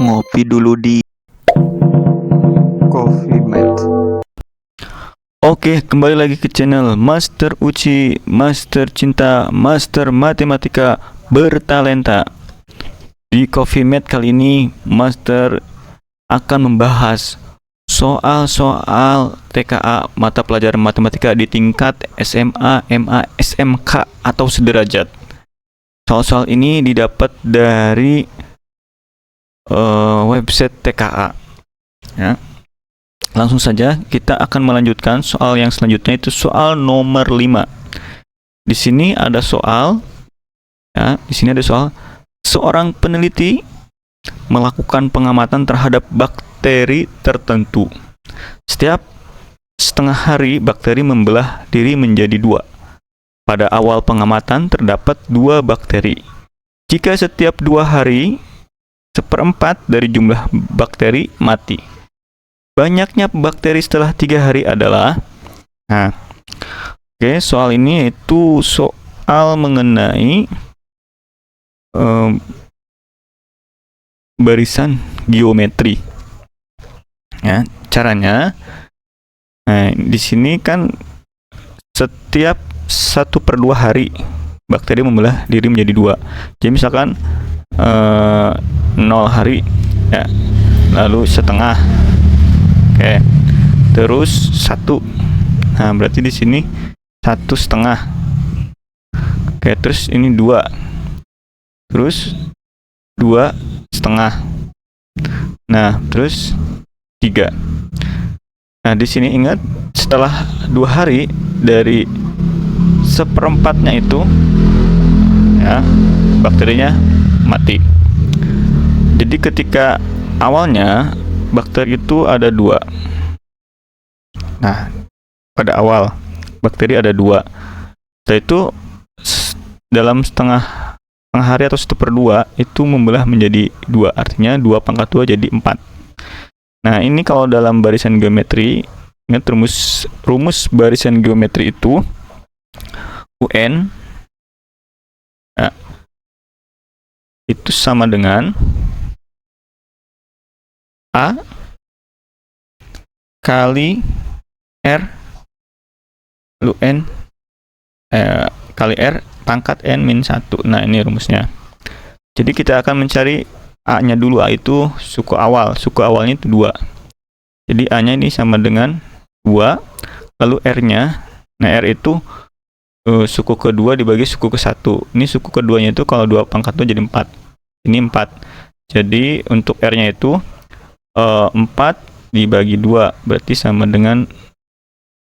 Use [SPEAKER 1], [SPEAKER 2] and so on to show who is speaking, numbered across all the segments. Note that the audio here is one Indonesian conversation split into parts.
[SPEAKER 1] Ngopi dulu di Coffee Mate. Oke, kembali lagi ke channel Master Uci, Master Cinta, Master Matematika Bertalenta. Di Coffee Mate kali ini, Master akan membahas soal-soal TKA mata pelajaran matematika di tingkat SMA, MA, SMK atau sederajat. Soal-soal ini didapat dari website TKA. Ya. Langsung saja kita akan melanjutkan soal yang selanjutnya, itu soal nomor 5. Di sini ada soal, ya, di sini ada soal seorang peneliti melakukan pengamatan terhadap bakteri tertentu. Setiap setengah hari bakteri membelah diri menjadi 2. Pada awal pengamatan terdapat 2 bakteri. Jika setiap 2 hari 1/4 dari jumlah bakteri mati. Banyaknya bakteri setelah 3 hari adalah... soal ini itu soal mengenai barisan geometri. Ya, caranya, di sini kan setiap 1/2 hari bakteri membelah diri menjadi 2. Jadi misalkan 0 hari, ya, lalu setengah, terus 1. Nah, berarti di sini 1/2. Terus ini 2, terus 2/2. Nah, terus 3. Nah, di sini ingat, setelah 2 hari dari 1/4-nya itu, ya, bakterinya mati. Jadi ketika awalnya bakteri itu ada 2. Nah, pada awal bakteri ada 2. Setelah itu dalam setengah hari atau 1/2 itu membelah menjadi 2. Artinya 2/2 jadi 4. Nah, ini kalau dalam barisan geometri, ingat rumus barisan geometri itu UN, ya, itu sama dengan A kali R lalu N kali R pangkat N min 1. Nah, ini rumusnya. Jadi kita akan mencari A-nya dulu. A itu suku awal. Suku awalnya itu 2. Jadi A-nya ini sama dengan 2. Lalu R-nya, nah R itu suku kedua dibagi suku ke-1. Ini suku keduanya itu kalau 2/2 jadi 4. Ini 4. Jadi untuk R-nya itu 4 dibagi 2 berarti sama dengan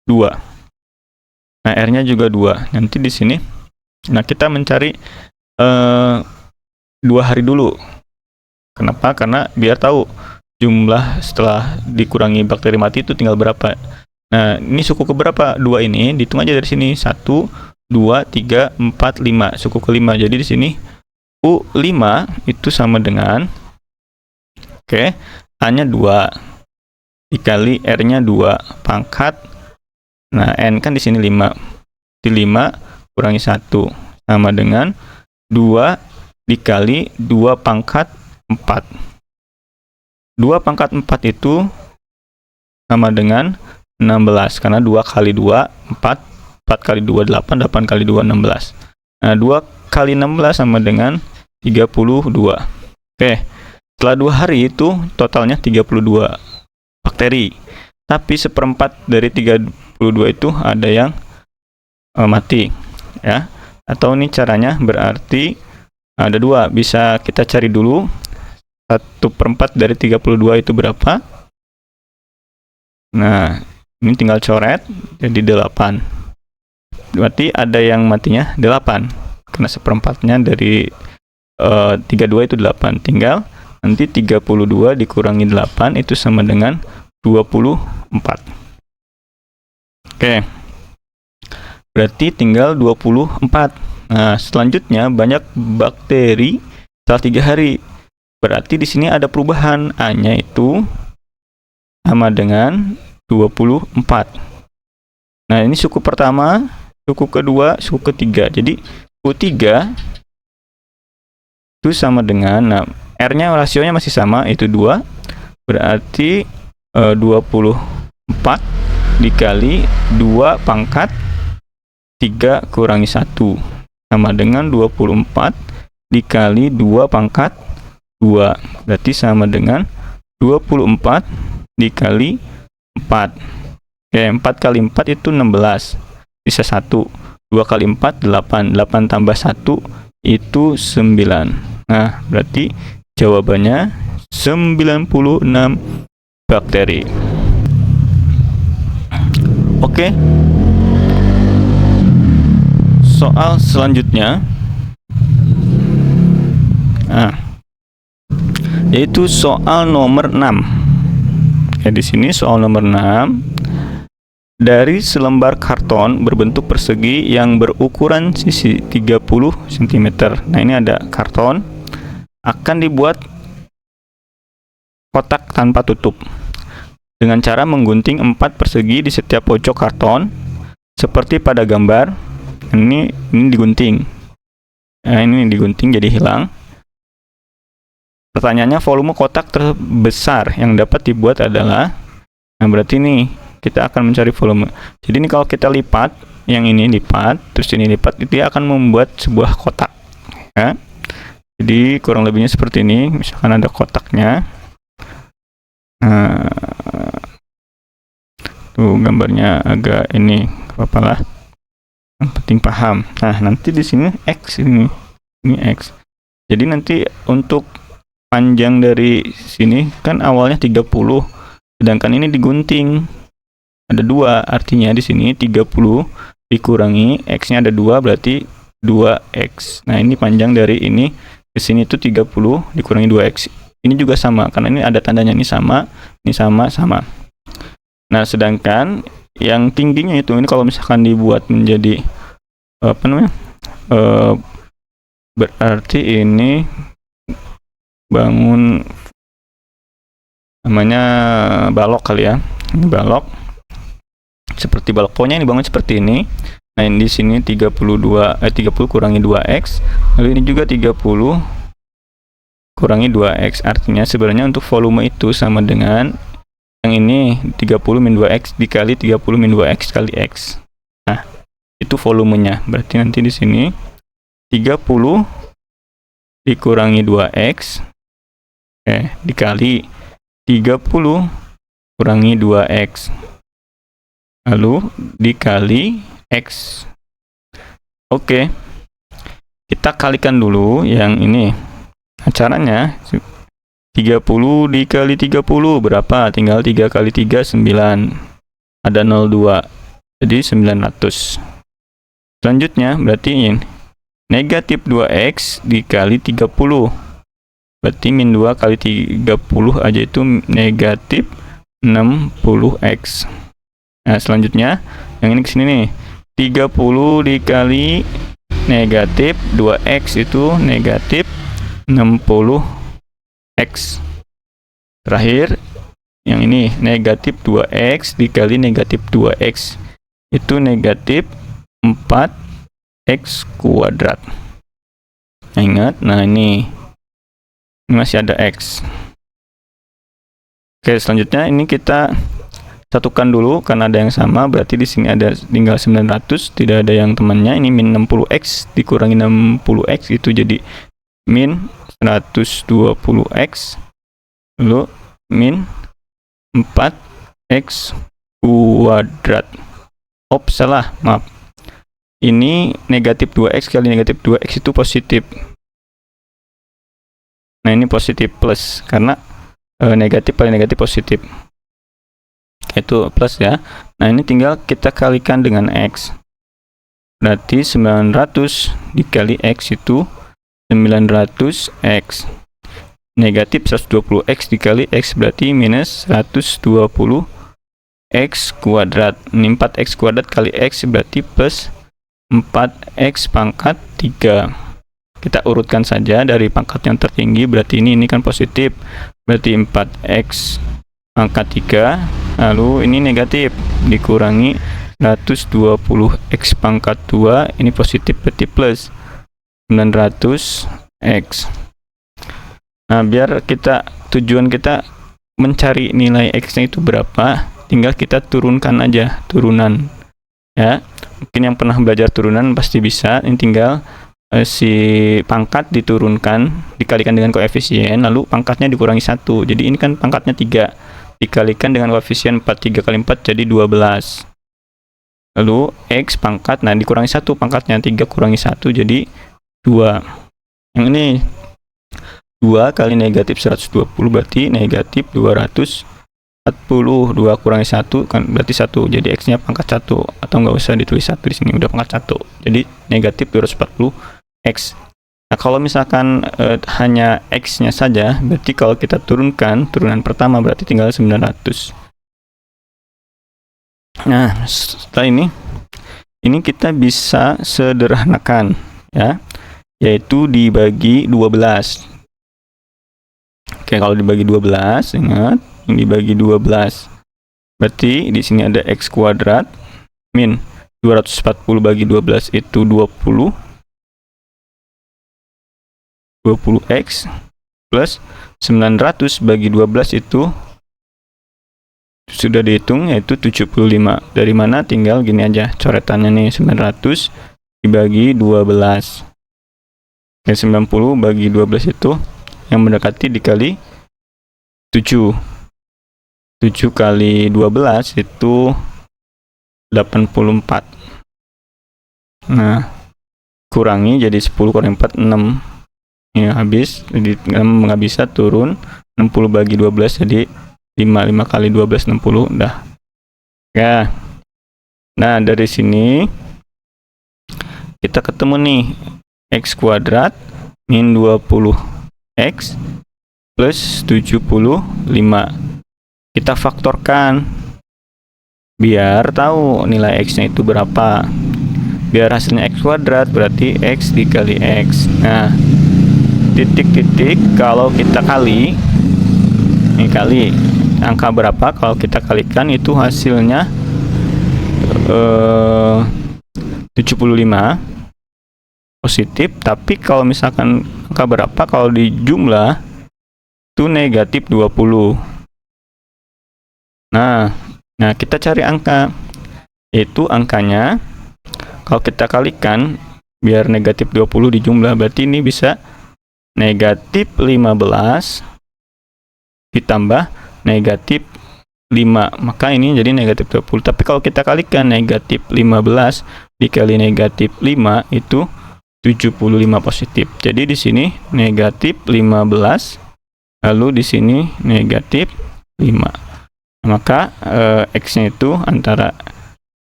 [SPEAKER 1] 2. Nah, R-nya juga 2. Nanti di sini, nah, kita mencari 2 hari dulu. Kenapa? Karena biar tahu jumlah setelah dikurangi bakteri mati itu tinggal berapa. Nah, ini suku keberapa? 2 ini dihitung aja dari sini. 1, 2, 3, 4, 5. Suku ke-5. Jadi di sini U5 itu sama dengan A-nya 2 dikali R-nya 2 pangkat. Nah, N kan di sini 5. Di 5 kurangi 1 sama dengan 2 dikali 2 pangkat 4. 2 pangkat 4 itu sama dengan 16. Karena 2 kali 2, 4. 4 kali 2, 8. 8 kali 2, 16. Nah, 2 kali 16 sama dengan 32. Setelah 2 hari itu totalnya 32 bakteri. Tapi 1/4 dari 32 itu ada yang mati, ya. Atau ini caranya berarti ada 2. Bisa kita cari dulu 1/4 dari 32 itu berapa. Nah, ini tinggal coret jadi 8. Berarti ada yang matinya 8. Karena 1/4-nya dari 32 itu 8. Tinggal nanti 32 dikurangi 8 itu sama dengan 24. Berarti tinggal 24. Nah, selanjutnya banyak bakteri setelah 3 hari. Berarti di sini ada perubahan. A-nya itu sama dengan 24. Nah, ini suku pertama, suku kedua, suku ketiga. Jadi U3 itu sama dengan, nah, R-nya rasionya masih sama, itu 2. Berarti 24 dikali 2 pangkat 3 kurangi 1 sama dengan 24 dikali 2 pangkat 2. Berarti sama dengan 24 dikali 4. Oke, 4 kali 4 itu 16. Bisa 1. 2 kali 4, 8. 8 tambah 1 itu 9. Nah, berarti jawabannya 96 bakteri. Oke. Soal selanjutnya, yaitu soal nomor 6. Ya, di sini soal nomor 6. Dari selembar karton berbentuk persegi yang berukuran sisi 30 cm. Nah, ini ada karton, akan dibuat kotak tanpa tutup dengan cara menggunting 4 persegi di setiap pojok karton seperti pada gambar. Ini digunting. Nah, ini digunting jadi hilang. Pertanyaannya, volume kotak terbesar yang dapat dibuat adalah, nah berarti ini kita akan mencari volume. Jadi ini kalau kita lipat, yang ini lipat, terus ini lipat, itu dia akan membuat sebuah kotak. Ya. Jadi kurang lebihnya seperti ini. Misalkan ada kotaknya. Nah, tuh gambarnya agak ini, apa-apa lah. Yang penting paham. Nah, nanti di sini X ini X. Jadi nanti untuk panjang dari sini kan awalnya 30, sedangkan ini digunting. Ada 2, artinya di sini 30 dikurangi X-nya ada 2, berarti 2X. Nah, ini panjang dari ini ke sini itu 30 dikurangi 2X. Ini juga sama, karena ini ada tandanya, ini sama, sama. Nah, sedangkan yang tingginya itu, ini kalau misalkan dibuat menjadi apa namanya, berarti ini bangun namanya balok kali ya. Ini balok, seperti balok, pokoknya ini bangun seperti ini. Nah, ini di sini 30 kurangi 2X, lalu ini juga 30 kurangi 2X. Artinya sebenarnya untuk volume itu sama dengan yang ini 30 min 2X dikali 30 min 2X kali X. Nah, itu volumenya. Berarti nanti di sini 30 dikurangi 2X dikali 30 kurangi 2X. Lalu dikali X. Oke. Kita kalikan dulu yang ini. Nah, caranya 30 dikali 30 berapa? Tinggal 3 kali 3, 9. Ada 02. Jadi 900. Selanjutnya berarti ini negatif 2X dikali 30. Berarti min 2 kali 30 aja itu negatif 60X. Nah, selanjutnya yang ini kesini nih. 30 dikali negatif 2X itu negatif 60X. Terakhir yang ini negatif 2X dikali negatif 2X itu negatif 4X kuadrat. Nah, ingat, nah ini masih ada X. Oke, selanjutnya ini kita satukan dulu karena ada yang sama, berarti di sini ada tinggal 900, tidak ada yang temannya. Ini min 60X dikurangi 60X itu jadi min 120X, lalu min 4X kuadrat. Salah, maaf. Ini negatif 2X kali negatif 2X itu positif. Nah, ini positif plus, karena negatif kali negatif positif. Itu plus ya. Nah, ini tinggal kita kalikan dengan X. Berarti 900 dikali X itu 900X. Negatif 120X dikali X berarti minus 120X kuadrat. Ini 4X kuadrat kali X berarti plus 4X pangkat 3. Kita urutkan saja dari pangkat yang tertinggi, berarti ini kan positif. Berarti 4X pangkat 3. Lalu ini negatif dikurangi 120X pangkat 2. Ini positif berarti plus 900X. Nah, biar tujuan kita mencari nilai X-nya itu berapa, tinggal kita turunkan aja, turunan. Ya, mungkin yang pernah belajar turunan pasti bisa. Ini tinggal si pangkat diturunkan, dikalikan dengan koefisien, lalu pangkatnya dikurangi 1. Jadi ini kan pangkatnya 3, dikalikan dengan koefisien 4, 3 kali 4 jadi 12. Lalu X pangkat, nah dikurangi 1 pangkatnya, 3 kurangi 1 jadi 2. Yang ini 2 kali negatif 120 berarti negatif 240. 2 kurangi 1 kan berarti 1. Jadi X nya pangkat 1, atau nggak usah ditulis 1 di sini, udah pangkat 1. Jadi negatif 240 X. Nah, kalau misalkan hanya X nya saja, berarti kalau kita turunkan, turunan pertama berarti tinggal 900. Nah, setelah ini kita bisa sederhanakan, ya, yaitu dibagi 12. Oke, kalau dibagi 12, ingat, ini dibagi 12. Berarti di sini ada X kuadrat min 240 bagi 12 itu 20. 20X plus 900 bagi 12 itu sudah dihitung, yaitu 75. Dari mana? Tinggal gini aja coretannya nih, 900 dibagi 12. Ya, 90 bagi 12 itu yang mendekati dikali 7. 7 kali 12 itu 84. Nah, kurangi jadi 10 kurangi 4, 6. Ya, habis. Jadi nggak bisa turun. 60 bagi 12 jadi 5 kali 12 60 udah. Ya. Nah, dari sini kita ketemu nih X kuadrat min 20X plus 75. Kita faktorkan biar tahu nilai X-nya itu berapa. Biar hasilnya X kuadrat berarti X dikali X. Nah, titik-titik kalau kita kali, ini kali angka berapa, kalau kita kalikan itu hasilnya 75 positif. Tapi kalau misalkan angka berapa, kalau di jumlah itu negatif 20. Nah kita cari angka, yaitu angkanya kalau kita kalikan biar negatif 20 di jumlah, berarti ini bisa negatif 15 ditambah negatif 5, maka ini jadi negatif 20. Tapi kalau kita kalikan negatif 15 dikali negatif 5 itu 75 positif. Jadi di sini negatif 15, lalu di sini negatif 5. Maka X-nya itu antara,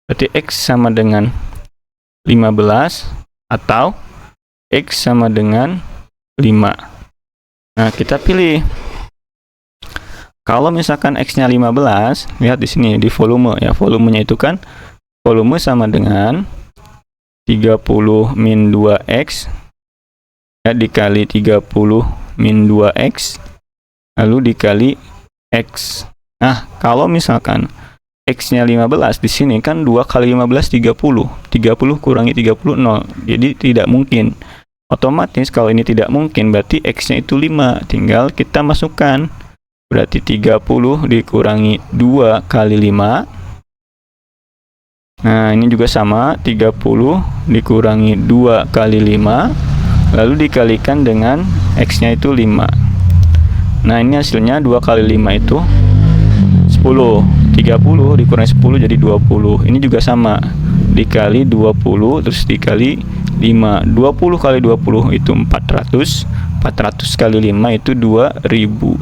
[SPEAKER 1] berarti X sama dengan 15 atau X sama dengan 5. Nah, kita pilih. Kalau misalkan X-nya 15, lihat di sini di volume ya. Volumenya itu kan volume sama dengan 30 min 2X ya, dikali 30 min 2X lalu dikali X. Nah, kalau misalkan X-nya 15, di sini kan 2 kali 15 30. 30 kurangi 30 0. Jadi tidak mungkin. Otomatis kalau ini tidak mungkin, berarti X-nya itu 5. Tinggal kita masukkan. Berarti 30 dikurangi 2 kali 5. Nah, ini juga sama, 30 dikurangi 2 kali 5, lalu dikalikan dengan X-nya itu 5. Nah, ini hasilnya 2 kali 5 itu 10. 30 dikurangi 10 jadi 20. Ini juga sama, dikali 20 terus dikali 5. 20 kali 20 itu 400. 400 kali 5 itu 2000.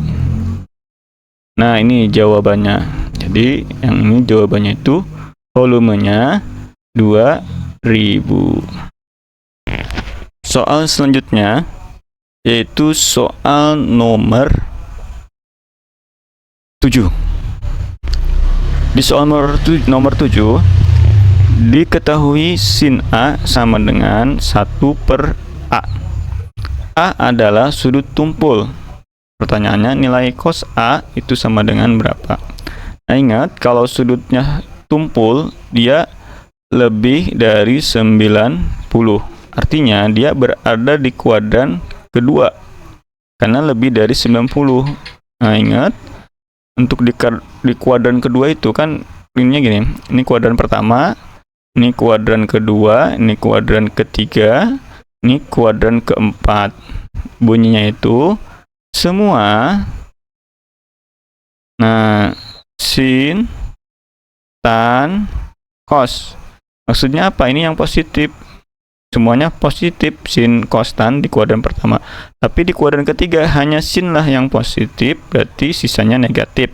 [SPEAKER 1] Nah, ini jawabannya. Jadi yang ini jawabannya itu volumenya 2000. Soal selanjutnya yaitu soal nomor 7. Di soal nomor 7 diketahui sin A sama dengan 1/A. A adalah sudut tumpul. Pertanyaannya, nilai cos A itu sama dengan berapa? Nah, ingat, kalau sudutnya tumpul, dia lebih dari 90. Artinya, dia berada di kuadran kedua. karena lebih dari 90. Nah, ingat untuk di kuadran kedua itu kan ininya gini. Ini kuadran pertama, ini kuadran kedua, ini kuadran ketiga, ini kuadran keempat. Bunyinya itu semua, nah, sin, tan, cos. Maksudnya apa? Ini yang positif. Semuanya positif, sin, cos, tan di kuadran pertama. Tapi di kuadran ketiga hanya sin lah yang positif, berarti sisanya negatif.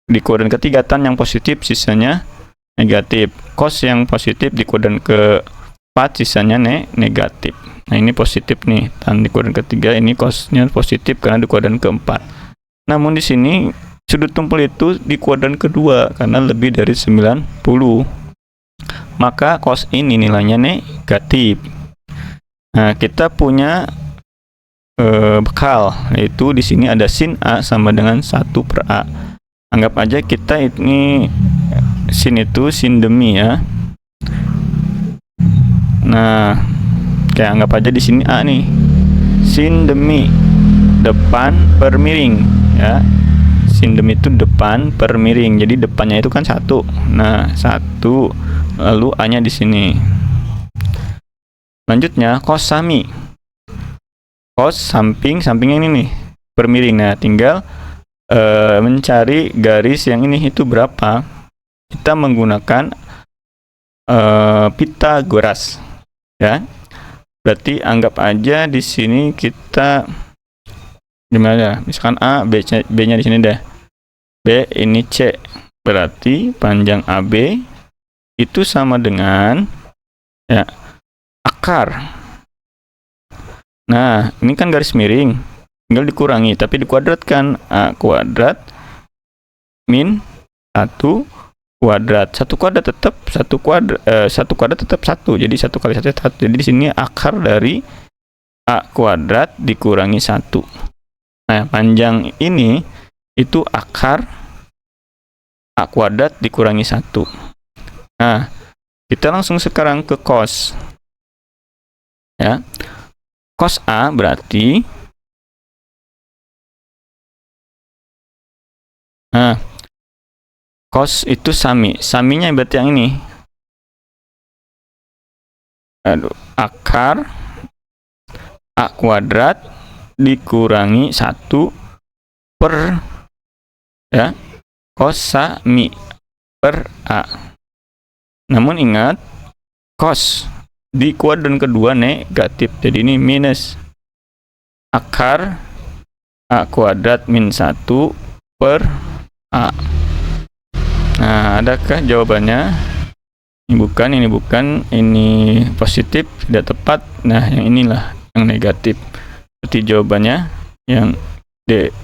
[SPEAKER 1] Di kuadran ketiga tan yang positif, sisanya negatif. Cos yang positif di kuadran keempat, sisanya negatif. Nah, ini positif nih, tan di kuadran ketiga, ini cosnya positif karena di kuadran keempat. Namun di sini sudut tumpul itu di kuadran kedua karena lebih dari 90. Maka cos ini nilainya negatif. Nah, kita punya bekal, yaitu di sini ada sin A sama dengan 1/A. Anggap aja kita ini sin itu sin demi ya. Nah, kayak anggap aja di sini A nih. Sin demi depan per miring ya. Sin demi itu depan per miring. Jadi depannya itu kan 1. Nah, 1 lalu A-nya di sini. Lanjutnya cos sami. Cos sampingnya ini nih per miring. Nah, tinggal mencari garis yang ini itu berapa. Kita menggunakan Pythagoras ya. Berarti anggap aja di sini kita gimana ya? Misalkan A, B-nya di sini deh. B ini C. Berarti panjang AB itu sama dengan ya akar. Nah, ini kan garis miring. Tinggal dikurangi, tapi dikuadratkan. A kuadrat min 1 kuadrat. 1 kuadrat tetap 1 kuadrat, 1 kuadrat tetap 1. Jadi 1 kali 1 1. Jadi di sini akar dari A kuadrat dikurangi 1. Nah, panjang ini itu akar A kuadrat dikurangi 1. Nah, kita langsung sekarang ke cos. Ya. Cos A berarti cos itu sami. Saminya berarti yang ini. Akar A kuadrat dikurangi 1 per ya cos sami per A. Namun ingat, cos di kuadran kedua negatif. Jadi ini minus akar A kuadrat min 1 per A. Nah, adakah jawabannya? Ini bukan, ini positif, tidak tepat. Nah, yang inilah yang negatif. Berarti jawabannya yang D.